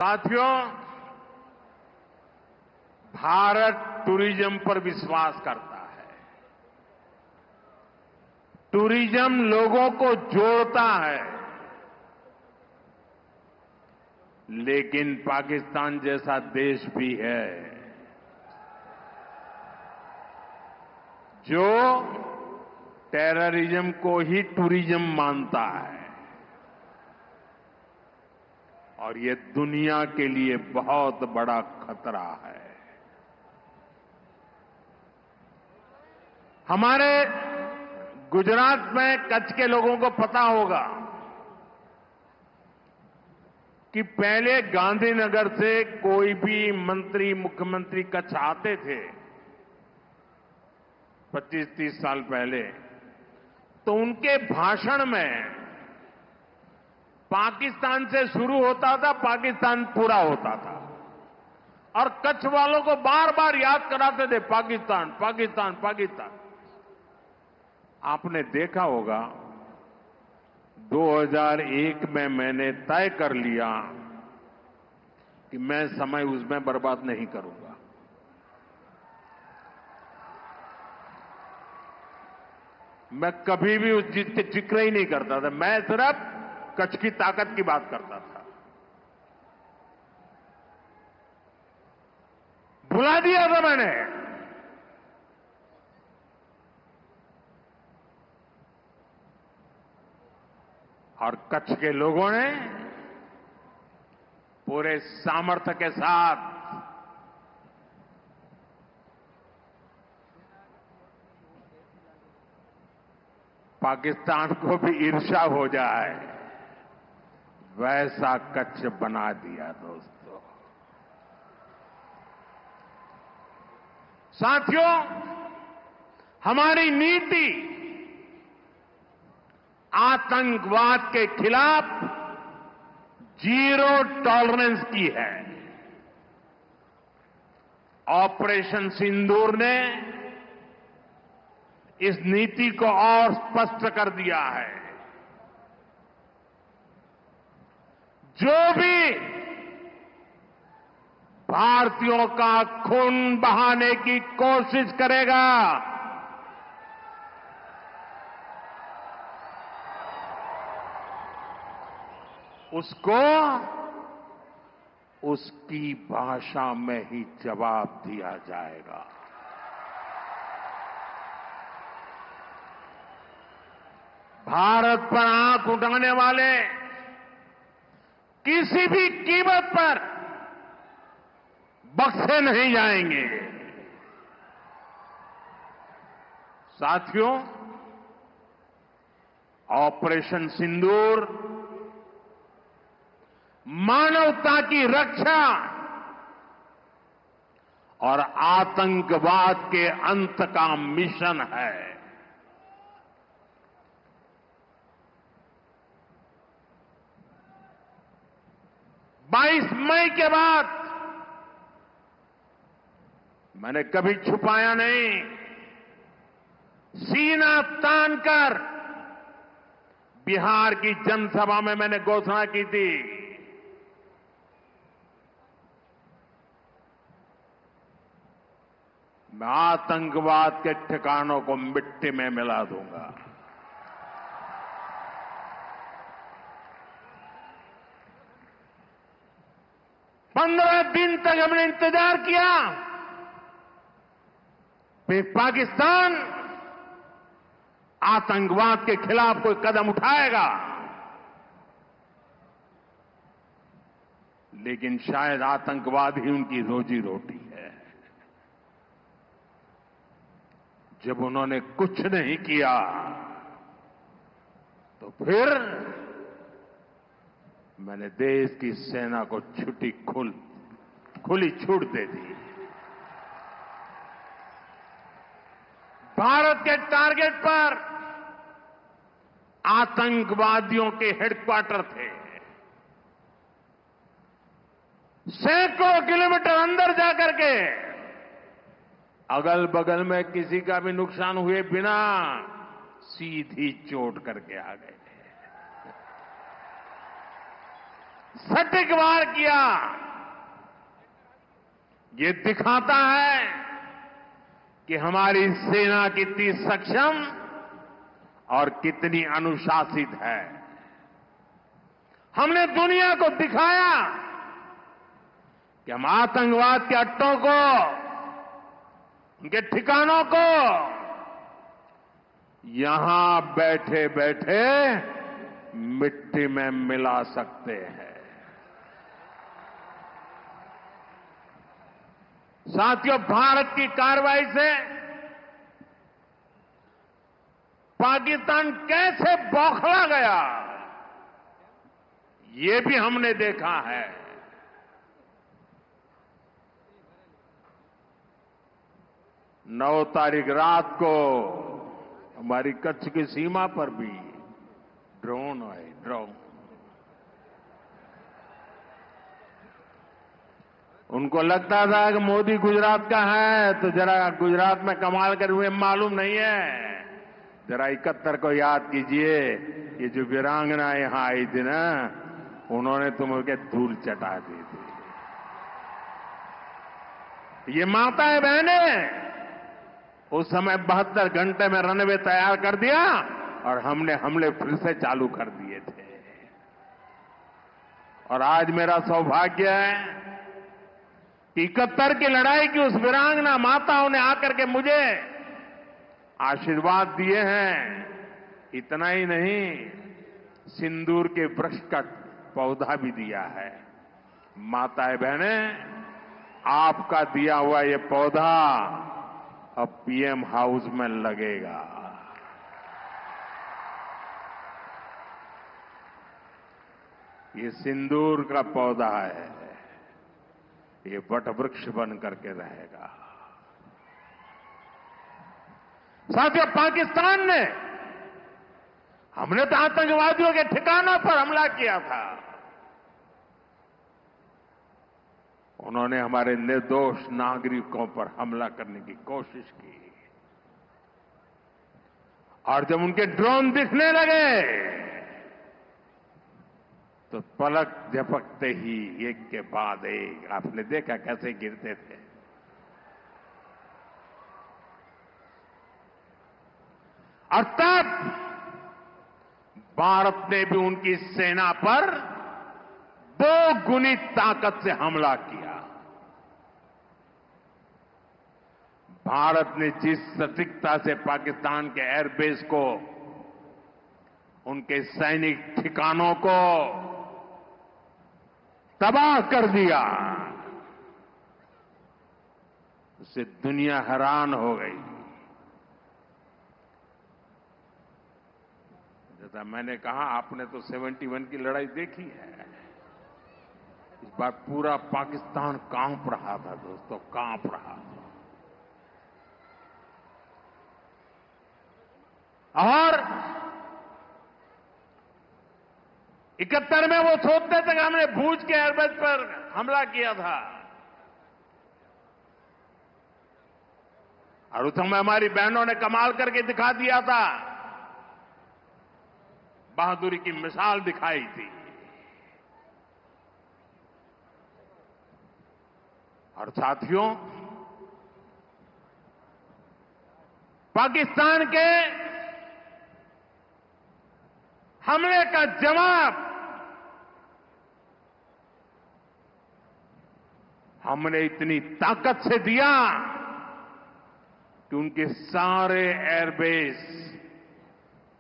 साथियों, भारत टूरिज्म पर विश्वास करता है। टूरिज्म लोगों को जोड़ता है, लेकिन पाकिस्तान जैसा देश भी है जो टेररिज्म को ही टूरिज्म मानता है, और ये दुनिया के लिए बहुत बड़ा खतरा है। हमारे गुजरात में कच्छ के लोगों को पता होगा कि पहले गांधीनगर से कोई भी मंत्री, मुख्यमंत्री कच्छ आते थे 25-30 साल पहले, तो उनके भाषण में पाकिस्तान से शुरू होता था, पाकिस्तान पूरा होता था, और कच्छ वालों को बार बार याद कराते थे पाकिस्तान, पाकिस्तान, पाकिस्तान। आपने देखा होगा 2001 में मैंने तय कर लिया कि मैं समय उसमें बर्बाद नहीं करूंगा। मैं कभी भी उस चीज के जिक्र ही नहीं करता था। मैं सिर्फ कच्छ की ताकत की बात करता था। भुला दिया था मैंने। और कच्छ के लोगों ने पूरे सामर्थ्य के साथ पाकिस्तान को भी ईर्ष्या हो जाए वैसा कच्छ बना दिया। दोस्तों, साथियों, हमारी नीति आतंकवाद के खिलाफ जीरो टॉलरेंस की है। ऑपरेशन सिंदूर ने इस नीति को और स्पष्ट कर दिया है। जो भी भारतीयों का खून बहाने की कोशिश करेगा, उसको उसकी भाषा में ही जवाब दिया जाएगा। भारत पर आंख उठाने वाले किसी भी कीमत पर बख्शे नहीं जाएंगे। साथियों, ऑपरेशन सिंदूर मानवता की रक्षा और आतंकवाद के अंत का मिशन है। 22 मई के बाद मैंने कभी छुपाया नहीं, सीना तानकर बिहार की जनसभा में मैंने घोषणा की थी, मैं आतंकवाद के ठिकानों को मिट्टी में मिला दूंगा। पंद्रह दिन तक हमने इंतजार किया, फिर पाकिस्तान आतंकवाद के खिलाफ कोई कदम उठाएगा, लेकिन शायद आतंकवाद ही उनकी रोजी रोटी है। जब उन्होंने कुछ नहीं किया तो फिर मैंने देश की सेना को खुली छूट दे दी। भारत के टारगेट पर आतंकवादियों के हेडक्वार्टर थे। सैकड़ों किलोमीटर अंदर जाकर के अगल बगल में किसी का भी नुकसान हुए बिना सीधी चोट करके आ गए। सटीक वार किया। ये दिखाता है कि हमारी सेना कितनी सक्षम और कितनी अनुशासित है। हमने दुनिया को दिखाया कि हम आतंकवाद के अड्डों को, उनके ठिकानों को यहां बैठे बैठे मिट्टी में मिला सकते हैं। साथियों, भारत की कार्रवाई से पाकिस्तान कैसे बौखला गया, ये भी हमने देखा है। नौ तारीख रात को हमारी कच्छ की सीमा पर भी ड्रोन आए, ड्रोन। उनको लगता था कि मोदी गुजरात का है तो जरा गुजरात में कमाल कर हुए मालूम नहीं है। जरा 71 को याद कीजिए, ये जो वीरांगना यहां आई थी ना, उन्होंने तुमको धूल चटा दी थी। ये माताएं बहनें उस समय 72 घंटे में रनवे तैयार कर दिया और हमने हमले फिर से चालू कर दिए थे। और आज मेरा सौभाग्य है कि 71 की लड़ाई की उस वीरांगना माताओं ने आकर के मुझे आशीर्वाद दिए हैं। इतना ही नहीं, सिंदूर के वृक्ष का पौधा भी दिया है। माताएं बहनें, आपका दिया हुआ ये पौधा अब पीएम हाउस में लगेगा। ये सिंदूर का पौधा है, ये वटवृक्ष बन करके रहेगा। साथियों, पाकिस्तान ने, हमने तो आतंकवादियों के ठिकानों पर हमला किया था। उन्होंने हमारे निर्दोष नागरिकों पर हमला करने की कोशिश की। और जब उनके ड्रोन दिखने लगे तो पलक झपकते ही एक के बाद एक, आपने देखा कैसे गिरते थे। और तब भारत ने भी उनकी सेना पर 2 गुनी ताकत से हमला किया। भारत ने जिस सटीकता से पाकिस्तान के एयरबेस को, उनके सैनिक ठिकानों को तबाह कर दिया, उससे दुनिया हैरान हो गई। जैसा मैंने कहा, आपने तो 71 की लड़ाई देखी है। इस बार पूरा पाकिस्तान कांप रहा था दोस्तों, कांप रहा था। और 71 में वो सोचते थे कि हमने भूज के एयरबेस पर हमला किया था। और उस समय हमारी बहनों ने कमाल करके दिखा दिया था, बहादुरी की मिसाल दिखाई थी। और साथियों, पाकिस्तान के हमले का जवाब हमने इतनी ताकत से दिया कि उनके सारे एयरबेस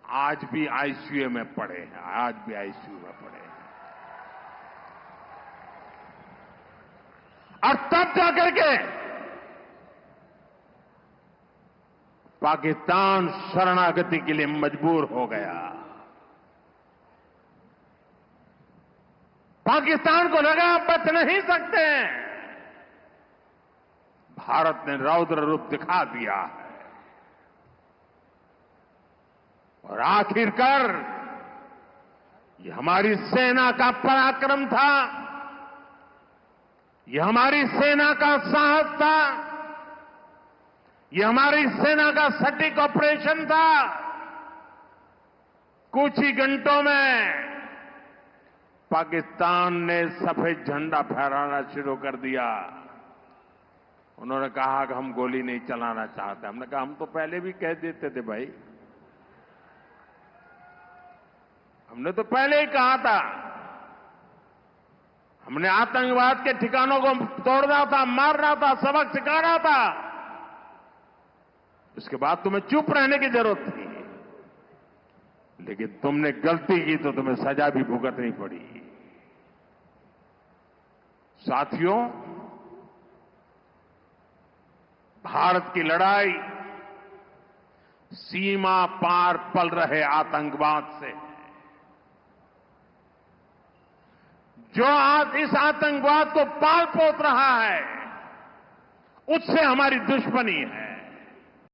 आज भी आईसीयू में पड़े हैं, आज भी आईसीयू में पड़े हैं। और तब जाकर के पाकिस्तान शरणागति के लिए मजबूर हो गया। पाकिस्तान को लगा बच नहीं सकते। भारत ने रौद्र रूप दिखा दिया है और आखिरकार ये हमारी सेना का पराक्रम था, ये हमारी सेना का साहस था, ये हमारी सेना का सटीक ऑपरेशन था। कुछ ही घंटों में पाकिस्तान ने सफेद झंडा फहराना शुरू कर दिया। उन्होंने कहा कि हम गोली नहीं चलाना चाहते। हमने कहा हम तो पहले भी कह देते थे भाई, हमने तो पहले ही कहा था। हमने आतंकवाद के ठिकानों को तोड़ना था, मारना था, सबक सिखाना था। उसके बाद तुम्हें चुप रहने की जरूरत थी, लेकिन तुमने गलती की तो तुम्हें सजा भी भुगतनी पड़ी। साथियों, भारत की लड़ाई सीमा पार पल रहे आतंकवाद से। जो आज इस आतंकवाद को पाल पोस रहा है, उससे हमारी दुश्मनी है।